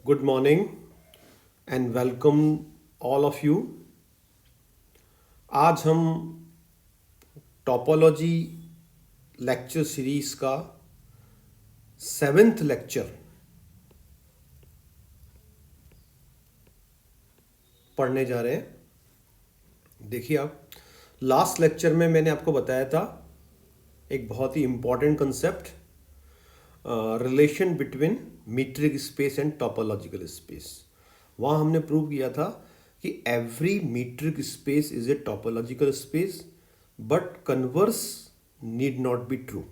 Good morning and welcome all of you. आज हम topology lecture series का 7th lecture पढ़ने जा रहे हैं। देखिए, आप लास्ट लेक्चर में मैंने आपको बताया था एक बहुत ही important concept, relation between metric space and topological space. वहाँ हमने प्रूव किया था कि every metric space is a topological space but converse need not be true.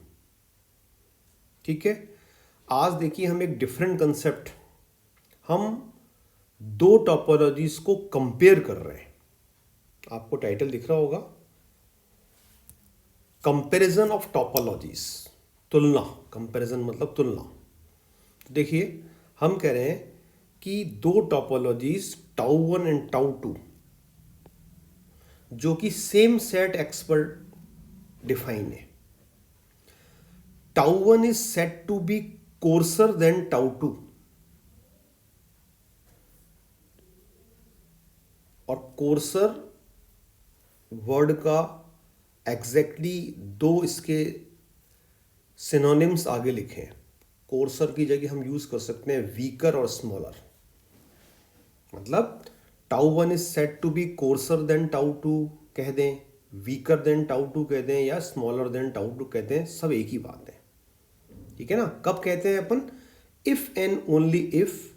ठीक है, आज देखिए हम एक डिफरेंट कंसेप्ट, हम दो टोपोलॉजीज को कंपेयर कर रहे हैं। आपको टाइटल दिख रहा होगा, कंपैरिजन ऑफ टोपोलॉजीज, तुलना। कंपैरिजन मतलब तुलना। तो देखिए, हम कह रहे हैं कि दो टोपोलॉजीज टाउ 1 एंड टाउ 2 जो कि सेम सेट एक्स पर डिफाइन है। Tau 1 is set to be coarser than tau 2 और कोर्सर वर्ड का एग्जैक्टली दो इसके सिनोनिम्स आगे लिखे हैं। कोर्सर की जगह हम यूज कर सकते हैं वीकर और स्मॉलर। मतलब tau 1 is set to be coarser than tau 2 कह दें, वीकर देन टाउ 2 कह दें, या स्मॉलर देन टाउ 2 कहते हैं, सब एक ही बात है। ठीक है ना। कब कहते हैं अपन? If and only if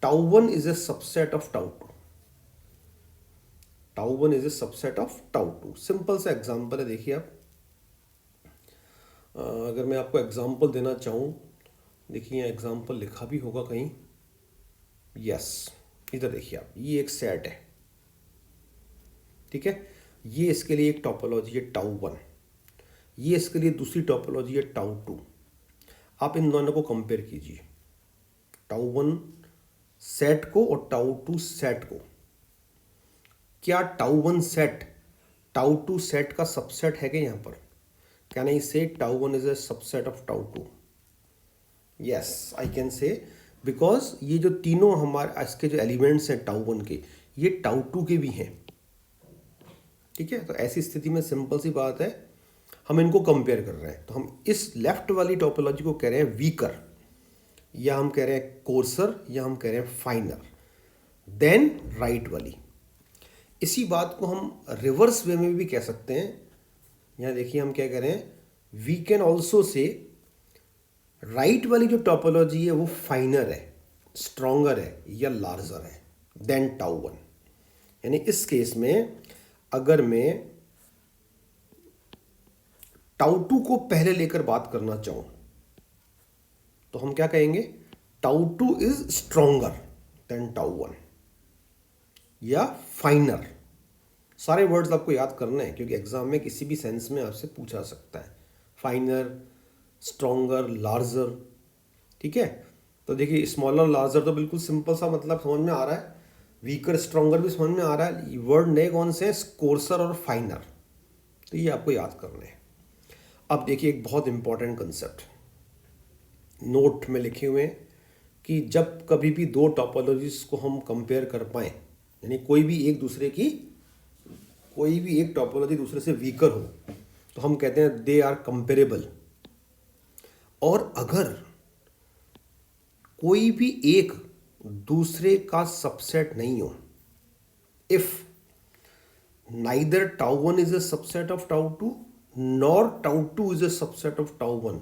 tau 1 is a subset of tau 2। Tau 1 is a subset of tau 2। Simple सा एग्जांपल है। देखिए आप, अगर मैं आपको एग्जांपल देना चाहूँ, देखिए यहाँ एग्जांपल लिखा भी होगा कहीं। यस, इधर देखिए आप, ये एक सेट है। ठीक है, ये इसके लिए एक टोपोलॉजी है टाउ 1, ये इसके लिए दूसरी टोपोलॉजी है टाउ 2। आप इन दोनों को कंपेयर कीजिए, टाउ 1 सेट को और टाउ 2 सेट को। क्या टाउ 1 सेट टाउ 2 सेट का सबसेट है क्या यहाँ पर? कैन आई से tau 1 is a subset of tau 2? Yes, I can say, because ये जो तीनों हमारे इसके जो एलिमेंट्स हैं टाउ 1 के, ये टाउ 2 के भी हैं। ठीक है, तो ऐसी स्थिति में सिंपल सी बात है, हम इनको कंपेयर कर रहे हैं। तो हम इस लेफ्ट वाली टोपोलॉजी को कह रहे हैं वीकर, या हम कह रहे हैं कोर्सर, या हम कह रहे हैं फाइनर देन राइट वाली। इसी बात को हम रिवर्स वे में भी कह सकते हैं। यहाँ देखिए हम क्या कह रहे हैं, we can also say right वाली जो टोपोलॉजी है वो फाइनर है, स्ट्रॉन्गर है, या लार्जर है देन टाउ 1। यानी इस केस में अगर मैं टाउ 2 को पहले लेकर बात करना चाहूं तो हम क्या कहेंगे? Tau 2 is stronger than tau 1 या फाइनर। सारे वर्ड्स आपको याद करने हैं क्योंकि एग्जाम में किसी भी सेंस में आपसे पूछा सकता है। फाइनर, स्ट्रॉन्गर, लार्जर। ठीक है, तो देखिए स्मॉलर, लार्जर तो बिल्कुल सिंपल सा मतलब समझ में आ रहा है। वीकर, स्ट्रॉन्गर भी समझ में आ रहा है। वर्ड नए कौन से हैं? कोर्सर और फाइनर। तो ये आपको याद करने हैं। अब देखिए एक बहुत इंपॉर्टेंट कंसेप्ट नोट में लिखे हुए हैं कि जब कभी भी दो टोपोलॉजीज को हम कंपेयर कर पाएँ, यानी कोई भी एक टोपोलॉजी दूसरे से वीकर हो, तो हम कहते हैं दे आर कंपेरेबल। और अगर कोई भी एक दूसरे का सबसेट नहीं हो, if neither tau 1 is a subset of tau 2 nor tau 2 is a subset of tau 1,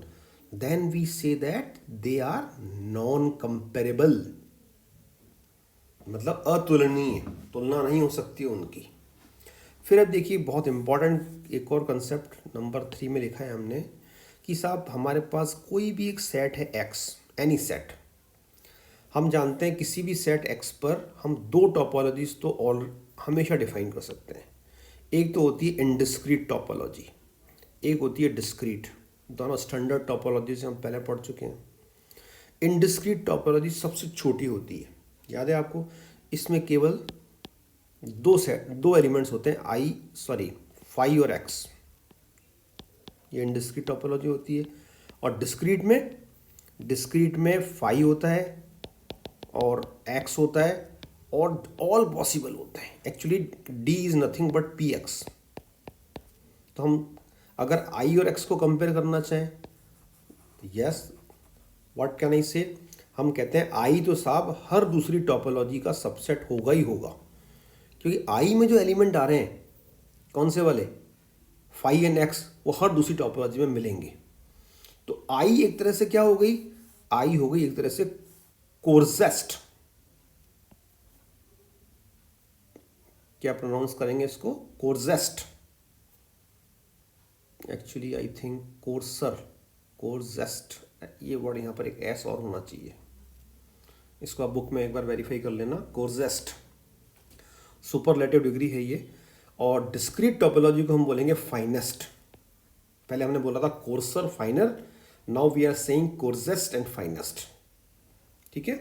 then we say that they are non-comparable। मतलब अतुलनीय, तुलना नहीं हो सकती उनकी। फिर अब देखिए बहुत इंपॉर्टेंट एक और कंसेप्ट नंबर 3 में लिखा है हमने कि साहब हमारे पास कोई भी एक सेट है एक्स, एनी सेट। हम जानते हैं किसी भी सेट एक्स पर हम दो टोपोलॉजीज तो और हमेशा डिफाइन कर सकते हैं। एक तो होती है इनडिस्क्रीट टोपोलॉजी, एक होती है डिस्क्रीट। दोनों स्टैंडर्ड टोपोलॉजी से हम पहले पढ़ चुके हैं। इनडिस्क्रीट टोपोलॉजी सबसे छोटी होती है, याद है आपको। इसमें केवल दो एलिमेंट्स होते हैं, फाई और एक्स। ये इनडिस्क्रीट टोपोलॉजी होती है। और डिस्क्रीट में फाई होता है और x होता है और ऑल पॉसिबल होते हैं। Actually d is nothing but P x. तो हम अगर i और x को कंपेयर करना चाहें, यस, व्हाट कैन आई से, हम कहते हैं i तो साहब हर दूसरी टोपोलॉजी का सबसेट होगा ही होगा, क्योंकि i में जो एलिमेंट आ रहे हैं कौन से वाले, फाई एंड एक्स, वो हर दूसरी टोपोलॉजी में मिलेंगे। तो i एक तरह से क्या हो गई, i हो गई एक तरह से कोरजेस्ट, क्या प्रोनाउंस करेंगे इसको, कोरजेस्ट, एक्चुअली आई थिंक कोर्सर, कोरजेस्ट, ये वर्ड यहाँ पर एक एस और होना चाहिए, इसको आप बुक में एक बार वेरीफाई कर लेना। कोरजेस्ट सुपरलेटिव डिग्री है ये। और डिस्क्रीट टोपोलॉजी को हम बोलेंगे फाइनेस्ट। पहले हमने बोला था coarser, finer, now we are saying coarsest and finest. ठीक है,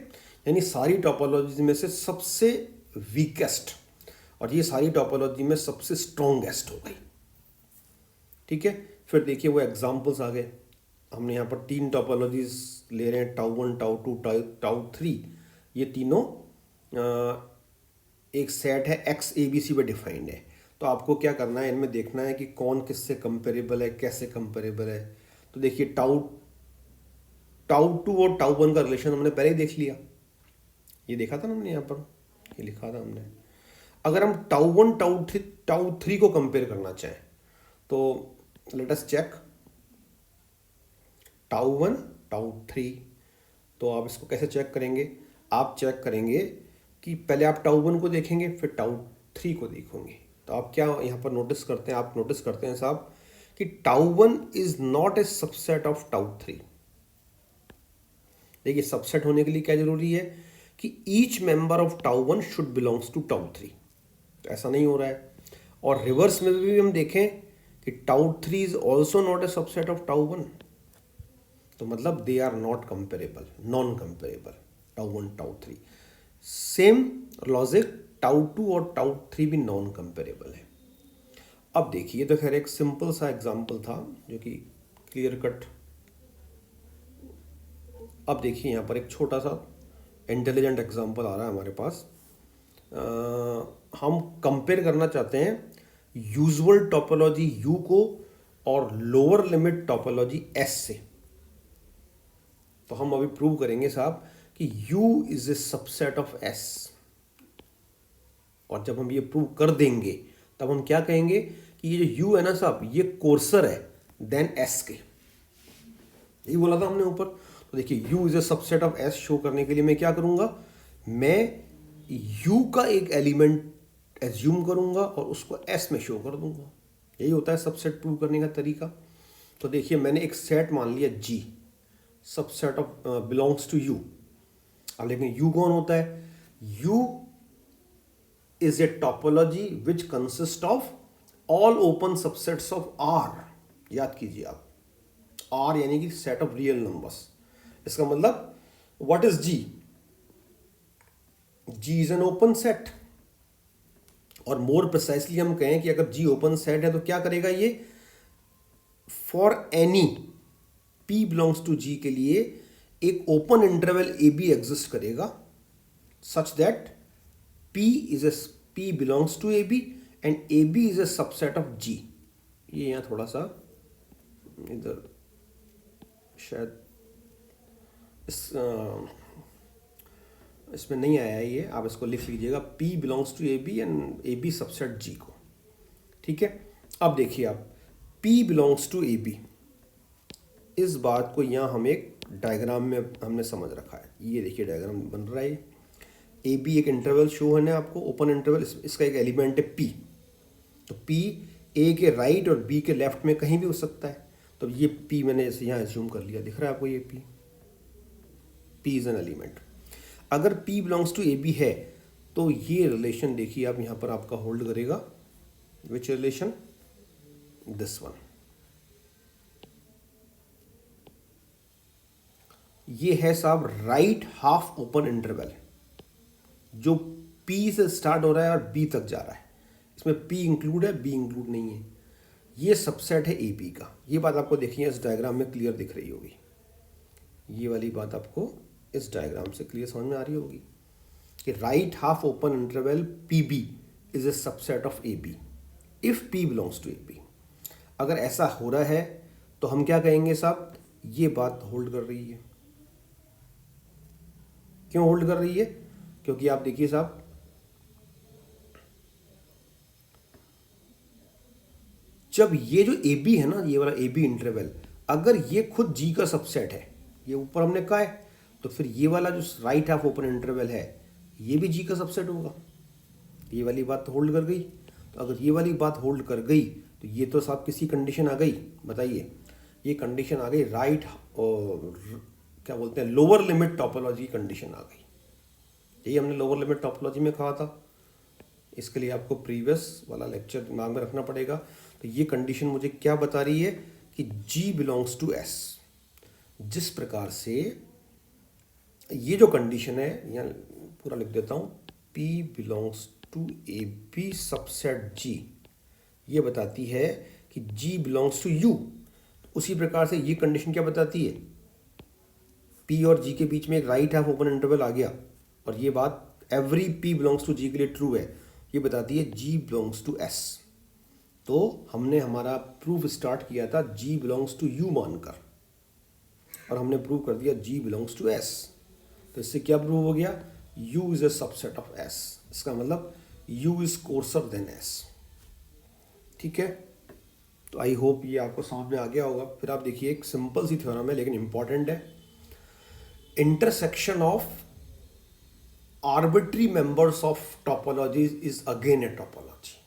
यानी सारी टोपोलॉजी में से सबसे वीकेस्ट और ये सारी टोपोलॉजी में सबसे स्ट्रॉन्गेस्ट हो गई। ठीक है, फिर देखिए वो एग्जाम्पल्स आ गए। हमने यहाँ पर 3 टोपोलॉजीज ले रहे हैं, टाउ 1, टाउ 2, टाउ 3। ये तीनों एक सेट है, एक्स ए बी सी पे डिफाइंड है। तो आपको क्या करना है, इनमें देखना है कि कौन किससे कंपेरेबल है, कैसे कंपेरेबल है। तो देखिए टाउ 2 और टाउ 1 का रिलेशन हमने पहले ही देख लिया, ये देखा था ना हमने, यहाँ पर ये लिखा था हमने। अगर हम टाउ 1 टाउ 3 को कंपेयर करना चाहें तो let us check tau 1 tau 3। तो आप इसको कैसे चेक करेंगे, आप चेक करेंगे कि पहले आप टाउ 1 को देखेंगे फिर टाउ 3 को देखोगे। तो आप क्या यहाँ पर नोटिस करते हैं, आप नोटिस करते हैं साहब कि tau 1 is not a subset of tau 3। देखिए सबसेट होने के लिए क्या जरूरी है कि each member of tau 1 should belongs to tau 3। तो ऐसा नहीं हो रहा है। और रिवर्स में भी हम देखें कि tau 3 is also not a subset of tau 1। तो मतलब they are not comparable, non comparable, tau 1 tau 3। Same logic tau 2 और टाउ 3 भी नॉन कंपेरेबल है। अब देखिए, तो खैर एक सिंपल सा एग्जांपल था जो कि क्लियर कट। अब देखिए यहाँ पर एक छोटा सा इंटेलिजेंट एग्जांपल आ रहा है हमारे पास। हम कंपेयर करना चाहते हैं यूजुअल टोपोलॉजी U को और लोअर लिमिट टोपोलॉजी S से। तो हम अभी प्रूव करेंगे साहब कि U is a subset of S। और जब हम ये प्रूव कर देंगे तब हम क्या कहेंगे कि ये जो U है ना साहब, ये कोर्सर है देन S के। यही बोला था हमने ऊपर। तो देखिए U is a subset of S show करने के लिए मैं क्या करूंगा, मैं U का एक एलिमेंट एज्यूम करूंगा और उसको S में शो कर दूंगा। यही होता है सबसेट प्रूव करने का तरीका। तो देखिए मैंने एक सेट मान लिया G, subset of belongs to U। अब लेकिन U कौन होता है, U is a topology which consist of all open subsets of R। याद कीजिए आप, R यानी कि सेट ऑफ रियल नंबर्स। इसका मतलब what is G, G is an open set. और मोर प्रिसाइसली हम कहें कि अगर G ओपन सेट है तो क्या करेगा ये, for any P belongs to G के लिए एक ओपन इंटरवल AB एग्जिस्ट करेगा such that P belongs to AB and AB is a subset of G। ये यहाँ थोड़ा सा इधर शायद इसमें नहीं आया है ये, आप इसको लिख लीजिएगा, P belongs to AB and AB subset G को। ठीक है, अब देखिए आप P बिलोंग्स टू AB, इस बात को यहाँ हम एक डायग्राम में हमने समझ रखा है। ये देखिए डायग्राम बन रहा है। AB एक इंटरवल शो है आपको, ओपन इंटरवल, इसका एक एलिमेंट है P। तो P A के राइट और B के लेफ्ट में कहीं भी हो सकता है। तो ये P मैंने जैसे यहाँ एज्यूम कर लिया, दिख रहा है आपको ये P इज एन एलिमेंट। अगर P बिलोंग्स टू AB है तो ये रिलेशन देखिए आप यहाँ पर आपका होल्ड करेगा, विच रिलेशन, दिस वन। ये है साहब राइट हाफ ओपन इंटरवल जो P से स्टार्ट हो रहा है और B तक जा रहा है। इसमें P इंक्लूड है, B इंक्लूड नहीं है। ये सबसेट है AB का। ये बात आपको देखिए इस डायग्राम में क्लियर दिख रही होगी। ये वाली बात आपको इस डायग्राम से क्लियर समझ में आ रही होगी। कि right half open interval P B is a subset of A B if P belongs to A B. अगर ऐसा हो रहा है तो हम क्या कहेंगे साहब, ये बात होल्ड कर रही है। क्यों होल्ड कर रही है? क्योंकि आप देखिए साहब, जब ये जो ए बी है ना, ये वाला ए बी इंटरवल, अगर ये खुद जी का सबसेट है, ये ऊपर हमने कहा है, तो फिर ये वाला जो राइट हाफ ओपन इंटरवल है ये भी जी का सबसेट होगा। ये वाली बात तो होल्ड कर गई। तो अगर ये वाली बात होल्ड कर गई तो ये तो साहब किसी कंडीशन आ गई, बताइए, ये कंडीशन आ गई राइट और क्या बोलते हैं, लोअर लिमिट टोपोलॉजी कंडीशन आ गई। यही हमने लोअर लिमिट टोपोलॉजी में कहा था। इसके लिए आपको प्रीवियस वाला लेक्चर दिमाग में रखना पड़ेगा। तो ये कंडीशन मुझे क्या बता रही है कि G बिलोंग्स टू S। जिस प्रकार से ये जो कंडीशन है, यहाँ पूरा लिख देता हूँ, P belongs to A B subset G, ये बताती है कि G बिलोंग्स टू U। उसी प्रकार से ये कंडीशन क्या बताती है, P और G के बीच में एक राइट हाफ ओपन इंटरवल आ गया, और ये बात every P belongs to G के लिए ट्रू है, ये बताती है G बिलोंग्स टू S। तो हमने हमारा प्रूफ स्टार्ट किया था G बिलोंग्स टू U मानकर, और हमने प्रूव कर दिया G बिलोंग्स टू S। तो इससे क्या प्रूव हो गया, U is a subset of S। इसका मतलब U is coarser than S। ठीक है, तो आई होप ये आपको समझ में आ गया होगा। फिर आप देखिए, एक सिंपल सी थ्योरम है लेकिन इंपॉर्टेंट है, intersection of arbitrary members of topologies is again a topology.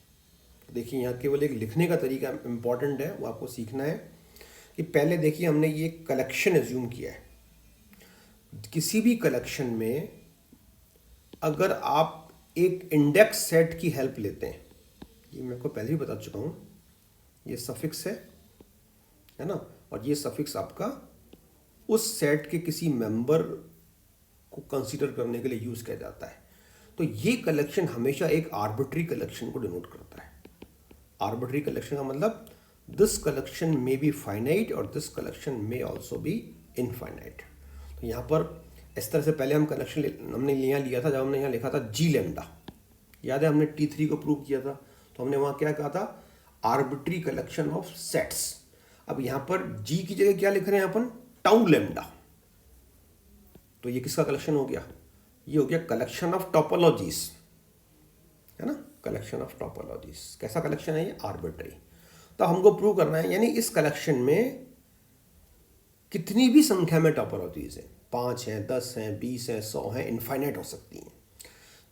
देखिए, यहाँ केवल एक लिखने का तरीका इंपॉर्टेंट है, वो आपको सीखना है। कि पहले देखिए, हमने ये कलेक्शन एज्यूम किया है। किसी भी कलेक्शन में अगर आप एक इंडेक्स सेट की हेल्प लेते हैं, ये मैं आपको पहले ही बता चुका हूँ, ये सफिक्स है ना, और ये सफिक्स आपका उस सेट के किसी मेंबर को कंसीडर करने के लिए यूज़ किया जाता है। तो ये कलेक्शन हमेशा एक आर्बिट्री कलेक्शन को डिनोट करता है। आर्बिट्री कलेक्शन का मतलब दिस कलेक्शन में बी फाइनाइट और दिस कलेक्शन में ऑल्सो बी इनफाइनाइट। तो यहाँ पर इस तरह से पहले हम कलेक्शन हमने यहाँ लिया था, जब हमने यहाँ लिखा था G लैम्डा, याद है हमने T3 को प्रूव किया था, तो हमने वहाँ क्या कहा था, आर्बिट्री कलेक्शन ऑफ सेट्स। अब यहाँ पर G की जगह क्या लिख रहे हैं अपन, टाउ लैम्डा। तो ये किसका कलेक्शन हो गया, ये हो गया कलेक्शन ऑफ टोपोलॉजीज, है ना, कलेक्शन ऑफ टोपोलॉजीज। कैसा कलेक्शन है ये, आर्बिट्री। तो हमको प्रूव करना है, यानी इस कलेक्शन में कितनी भी संख्या में टोपोलॉजीज हैं, 5 हैं, 10 हैं, 20 हैं, 100 हैं, इनफाइनाइट हो सकती हैं।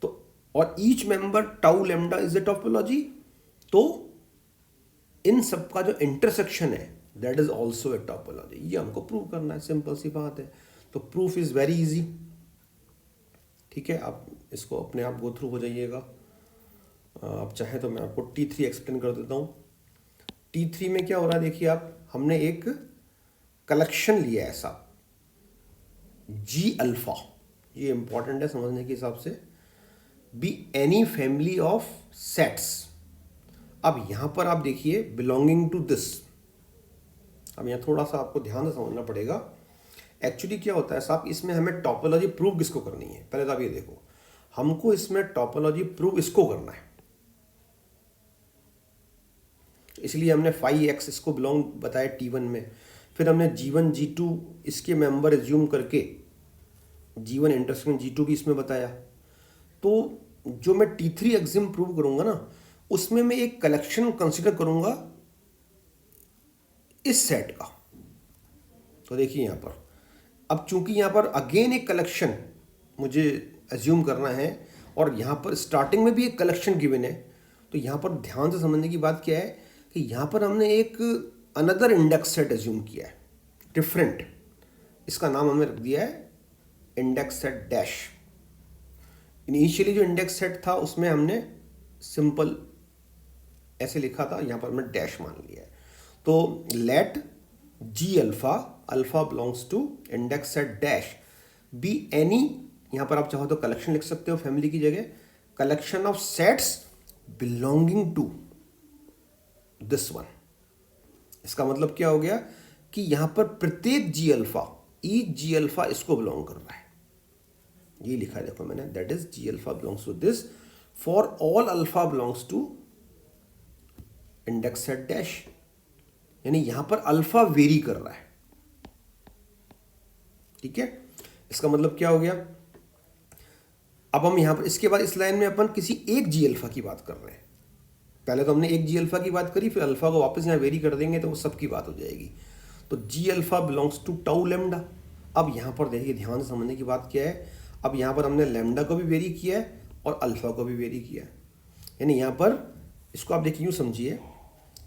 तो और each member tau lambda is a topology. तो इन सब का जो इंटरसेक्शन है that is also a topology. ये हमको प्रूव करना है, सिंपल सी बात है। तो प्रूफ इज वेरी इजी। ठीक है, आप इसको अपने आप गो थ्रू हो जाइएगा। आप चाहें तो मैं आपको T3 एक्सप्लेन कर देता हूँ। T3 में क्या हो रहा है, देखिए आप, हमने एक कलेक्शन लिया है ऐसा G अल्फा, ये इंपॉर्टेंट है समझने के हिसाब से, be any family of sets. अब यहाँ पर आप देखिए बिलोंगिंग टू दिस, अब यहाँ थोड़ा सा आपको ध्यान से समझना पड़ेगा। एक्चुअली क्या होता है साहब, इसमें हमें टोपोलॉजी प्रूव किसको करनी है, पहले तो आप ये देखो, हमको इसमें टोपोलॉजी प्रूव इसको करना है। इसलिए हमने 5x इसको बिलोंग बताया T1 में, फिर हमने G1 G2 इसके मेंबर एज्यूम करके G1 इंटरसेक्शन G2 भी इसमें बताया। तो जो मैं T3 एग्जिम प्रूव करूंगा ना, उसमें मैं एक कलेक्शन कंसिडर करूंगा इस सेट का। तो देखिए यहाँ पर, अब चूंकि यहाँ पर अगेन एक कलेक्शन मुझे एज्यूम करना है, और यहाँ पर स्टार्टिंग में भी एक कलेक्शन गिवन है, तो यहाँ पर ध्यान से समझने की बात क्या है कि यहाँ पर हमने एक अनदर इंडेक्स सेट एज्यूम किया है, डिफरेंट। इसका नाम हमने रख दिया है इंडेक्स सेट डैश। इनिशियली जो इंडेक्स सेट था उसमें हमने सिंपल ऐसे लिखा था, यहाँ पर हमने डैश मान लिया है। तो let G alpha, alpha belongs to index set dash be any, यहाँ पर आप चाहो तो कलेक्शन लिख सकते हो फैमिली की जगह, collection of sets belonging to this one. इसका मतलब क्या हो गया कि यहाँ पर प्रत्येक G alpha, each G alpha इसको बिलोंग कर रहा है। ये लिखा है देखो मैंने, that is G alpha belongs to this for all alpha belongs to index set dash, यानी यहां पर अल्फा वेरी कर रहा है। ठीक है, इसका मतलब क्या हो गया, अब हम यहां पर इसके बाद इस लाइन में अपन किसी एक जी अल्फा की बात कर रहे हैं। पहले तो हमने एक जी अल्फा की बात करी, फिर अल्फा को वापस यहाँ वेरी कर देंगे तो वो सब की बात हो जाएगी। तो G alpha belongs to tau lambda. अब यहाँ पर देखिए ध्यान से समझने की बात क्या है, अब यहाँ पर हमने लेमडा को भी वेरी किया है और अल्फा को भी वेरी किया है। यानी यहाँ पर इसको आप देखिए यूँ समझिए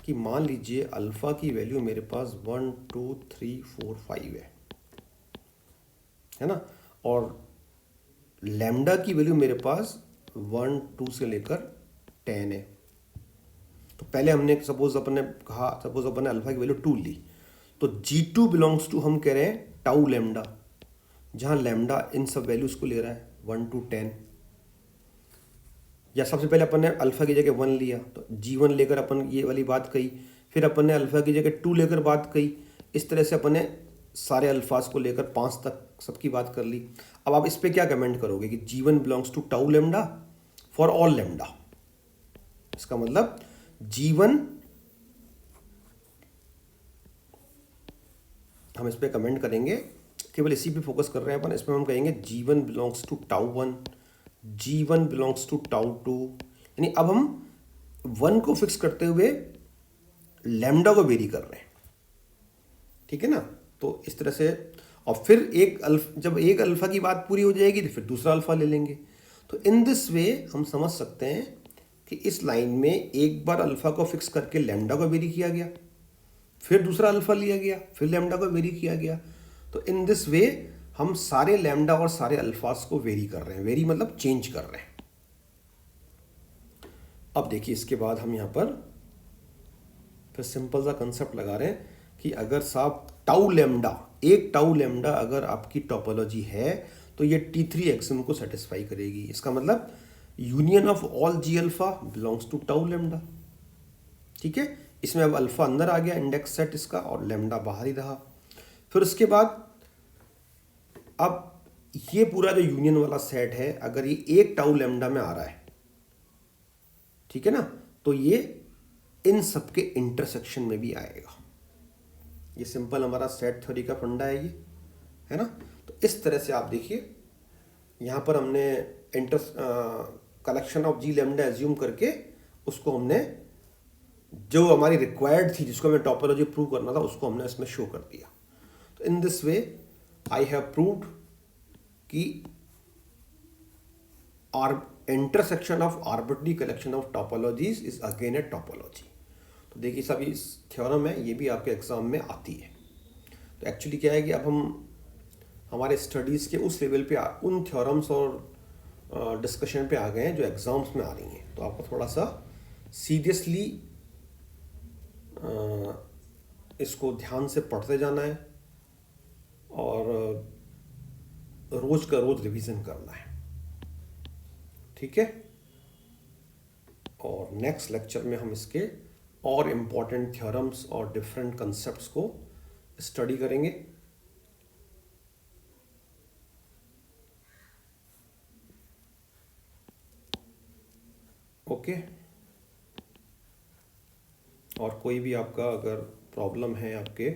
कि मान लीजिए अल्फा की वैल्यू मेरे पास 1 2 3 4 5 है ना, और लैम्डा की वैल्यू मेरे पास 1 2 से लेकर 10 है। तो पहले हमने सपोज अपन ने अल्फा की वैल्यू 2 ली, तो G2 बिलोंग्स टू हम कह रहे हैं टाउ लैम्डा, जहां लैम्डा इन सब वैल्यूज को ले रहा है 1 to 10। या सबसे पहले अपन ने अल्फा की जगह 1 लिया तो G1 लेकर अपन ये वाली बात कही, फिर अपन ने अल्फा की जगह 2 लेकर बात कही। इस तरह से अपन ने सारे अल्फाज को लेकर 5 तक सबकी बात कर ली। अब आप इस पर क्या कमेंट करोगे कि G1 belongs to tau lambda for all lambda. इसका मतलब G1, हम इस पर कमेंट करेंगे, केवल इसी पे फोकस कर रहे हैं अपन, इसमें हम कहेंगे G1 belongs to tau 1, G1 belongs to tau 2। यानी अब हम 1 को फिक्स करते हुए लैम्डा को वेरी कर रहे हैं। ठीक है ना, तो इस तरह से, और फिर जब एक अल्फा की बात पूरी हो जाएगी तो फिर दूसरा अल्फा ले लेंगे। तो इन दिस वे हम समझ सकते हैं कि इस लाइन में एक बार अल्फा को फिक्स करके लैम्डा को वेरी किया गया, फिर दूसरा अल्फा लिया गया, फिर लैम्डा को वेरी किया गया। तो इन दिस वे हम सारे लैम्डा और सारे अल्फाज को वेरी कर रहे हैं। वेरी मतलब चेंज कर रहे हैं। अब देखिए इसके बाद हम यहाँ पर फिर सिंपल सा कंसेप्ट लगा रहे हैं कि अगर साहब टाउ लैम्डा, एक टाउ लैम्डा अगर आपकी टोपोलॉजी है तो ये T3 एक्सिम को सेटिस्फाई करेगी। इसका मतलब union of all G alpha belongs to tau lambda. ठीक है, इसमें अब अल्फा अंदर आ गया इंडेक्स सेट इसका, और लैम्डा बाहर ही रहा। फिर उसके बाद अब ये पूरा जो यूनियन वाला सेट है, अगर ये एक टाउ लैम्डा में आ रहा है, ठीक है ना, तो ये इन सबके इंटरसेक्शन में भी आएगा। ये सिंपल हमारा सेट थ्योरी का फंडा है ये, है ना। तो इस तरह से आप देखिए यहाँ पर हमने collection of G lambda assume करके उसको हमने जो हमारी रिक्वायर्ड थी, जिसको हमें टोपोलॉजी प्रूव करना था, उसको हमने इसमें शो कर दिया। तो in this way I have proved कि intersection of arbitrary collection of topologies is again a topology. तो देखिए सब इस थ्योरम है, ये भी आपके एग्जाम में आती है। तो एक्चुअली क्या है कि अब हम हमारे स्टडीज़ के उस लेवल पे उन थ्योरम्स और डिस्कशन पे आ गए हैं जो एग्ज़ाम्स में आ रही हैं। तो आपको थोड़ा सा सीरियसली इसको ध्यान से पढ़ते जाना है और रोज़ का रोज़ रिवीजन करना है। ठीक है, और नेक्स्ट लेक्चर में हम इसके और इम्पॉर्टेंट थ्योरम्स और डिफरेंट कंसेप्ट्स को स्टडी करेंगे। ओके, और कोई भी आपका अगर प्रॉब्लम है, आपके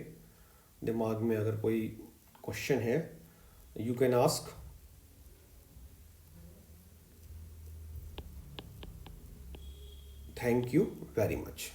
दिमाग में अगर कोई क्वेश्चन है, you can ask. Thank you very much.